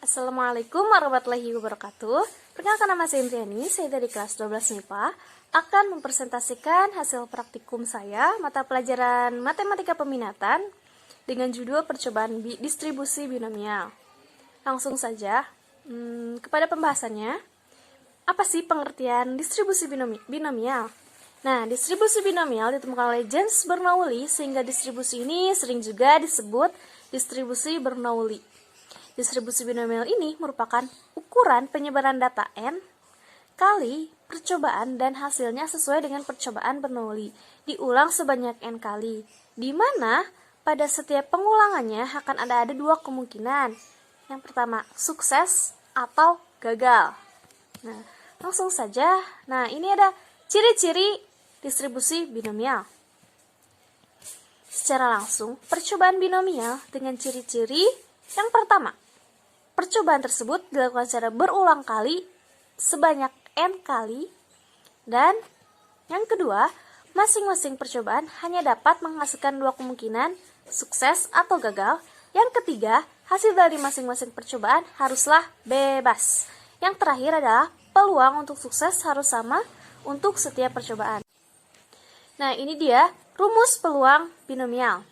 Assalamualaikum warahmatullahi wabarakatuh. Perkenalkan, nama saya Indriani, saya dari kelas 12 MIPA, akan mempresentasikan hasil praktikum saya mata pelajaran Matematika Peminatan dengan judul percobaan distribusi binomial. Langsung saja kepada pembahasannya. Apa sih pengertian distribusi binomial? Nah, distribusi binomial ditemukan oleh James Bernoulli, sehingga distribusi ini sering juga disebut distribusi Bernoulli. Distribusi binomial ini merupakan ukuran penyebaran data N kali percobaan dan hasilnya sesuai dengan percobaan Bernoulli, diulang sebanyak N kali, di mana pada setiap pengulangannya akan ada dua kemungkinan. Yang pertama, sukses atau gagal. Nah, langsung saja. Nah, ini ada ciri-ciri distribusi binomial. Secara langsung, percobaan binomial dengan ciri-ciri yang pertama, percobaan tersebut dilakukan secara berulang kali sebanyak N kali, dan yang kedua, masing-masing percobaan hanya dapat menghasilkan dua kemungkinan, sukses atau gagal. Yang ketiga, hasil dari masing-masing percobaan haruslah bebas. Yang terakhir adalah peluang untuk sukses harus sama untuk setiap percobaan. Nah, ini dia rumus peluang binomial.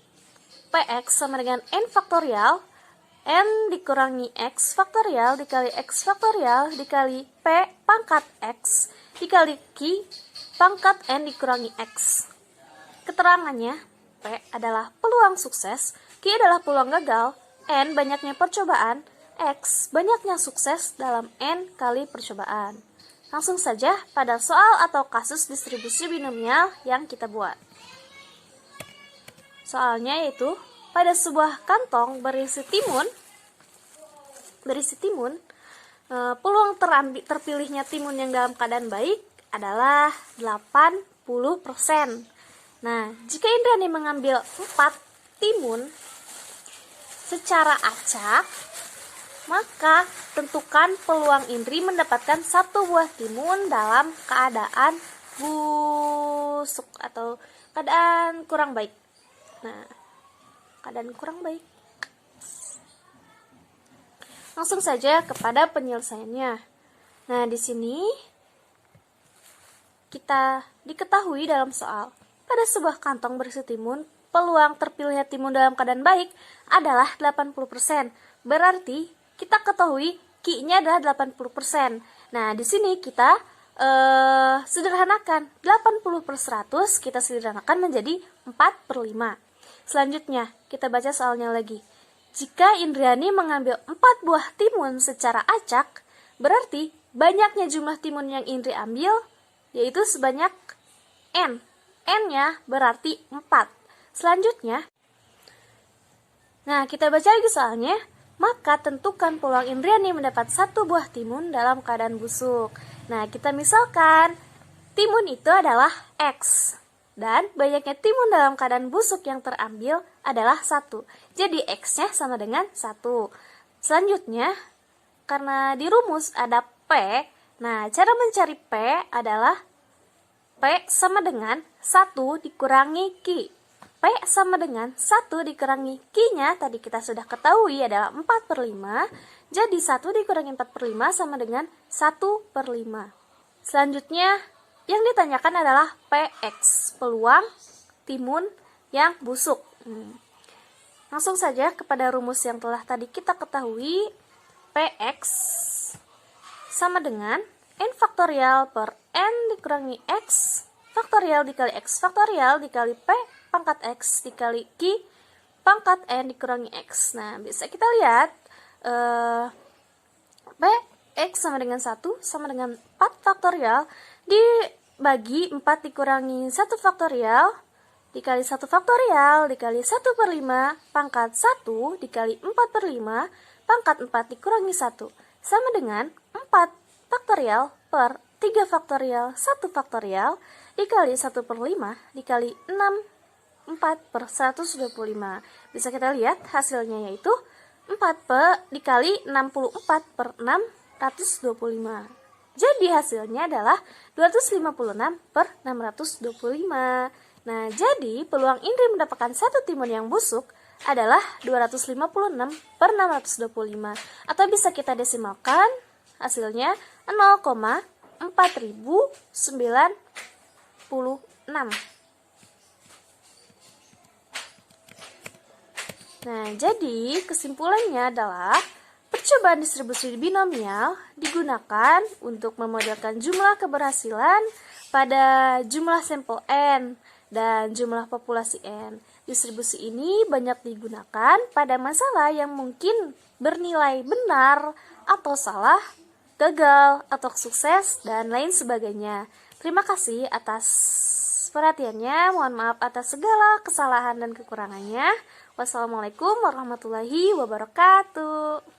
Px sama dengan N faktorial, N dikurangi X faktorial dikali X faktorial dikali P pangkat X dikali Q pangkat N dikurangi X. Keterangannya, P adalah peluang sukses, Q adalah peluang gagal, N banyaknya percobaan, X banyaknya sukses dalam N kali percobaan. Langsung saja pada soal atau kasus distribusi binomial yang kita buat. Soalnya yaitu, pada sebuah kantong berisi timun, peluang terpilihnya timun yang dalam keadaan baik adalah 80%. Nah, jika Indriani mengambil 4 timun secara acak, maka tentukan peluang Indri mendapatkan 1 buah timun dalam keadaan busuk atau keadaan kurang baik. Nah, keadaan kurang baik. Langsung saja kepada penyelesaiannya. Nah, di sini kita diketahui dalam soal, pada sebuah kantong berisi timun, peluang terpilihnya timun dalam keadaan baik adalah 80%. Berarti kita ketahui Q-nya adalah 80%. Nah, di sini kita sederhanakan 80/100, kita sederhanakan menjadi 4/5. Selanjutnya, kita baca soalnya lagi. Jika Indriani mengambil 4 buah timun secara acak, berarti banyaknya jumlah timun yang Indri ambil, yaitu sebanyak N. N-nya berarti 4. Selanjutnya, nah kita baca lagi soalnya. Maka tentukan peluang Indriani mendapat 1 buah timun dalam keadaan busuk. Nah, kita misalkan timun itu adalah X. Dan banyaknya timun dalam keadaan busuk yang terambil adalah 1. Jadi X-nya sama dengan 1. Selanjutnya, karena di rumus ada P, nah cara mencari P adalah P sama dengan 1 dikurangi Q. P sama dengan 1 dikurangi Q-nya, tadi kita sudah ketahui adalah 4/5. Jadi 1 dikurangi 4/5 sama dengan 1/5. Selanjutnya, yang ditanyakan adalah PX, peluang timun yang busuk. Langsung saja kepada rumus yang telah tadi kita ketahui. PX sama dengan N faktorial per N dikurangi X faktorial dikali X faktorial dikali P pangkat X dikali Q pangkat N dikurangi X. Nah, bisa kita lihat Px sama dengan 1 sama dengan 4 faktorial dibagi 4 dikurangi 1 faktorial dikali 1 faktorial dikali 1/5 pangkat 1 dikali 4/5 pangkat 4 dikurangi 1 sama dengan 4 faktorial per 3 faktorial 1 faktorial dikali 1/5 dikali 4/125. Bisa kita lihat hasilnya yaitu 4 dikali 64/625. Jadi hasilnya adalah 256/625. Nah, jadi peluang Indri mendapatkan 1 timun yang busuk adalah 256 per 625, atau bisa kita desimalkan, hasilnya 0,4096. Nah, jadi kesimpulannya adalah percobaan distribusi binomial digunakan untuk memodelkan jumlah keberhasilan pada jumlah sampel N dan jumlah populasi N. Distribusi ini banyak digunakan pada masalah yang mungkin bernilai benar atau salah, gagal atau sukses, dan lain sebagainya. Terima kasih atas perhatiannya. Mohon maaf atas segala kesalahan dan kekurangannya. Wassalamualaikum warahmatullahi wabarakatuh.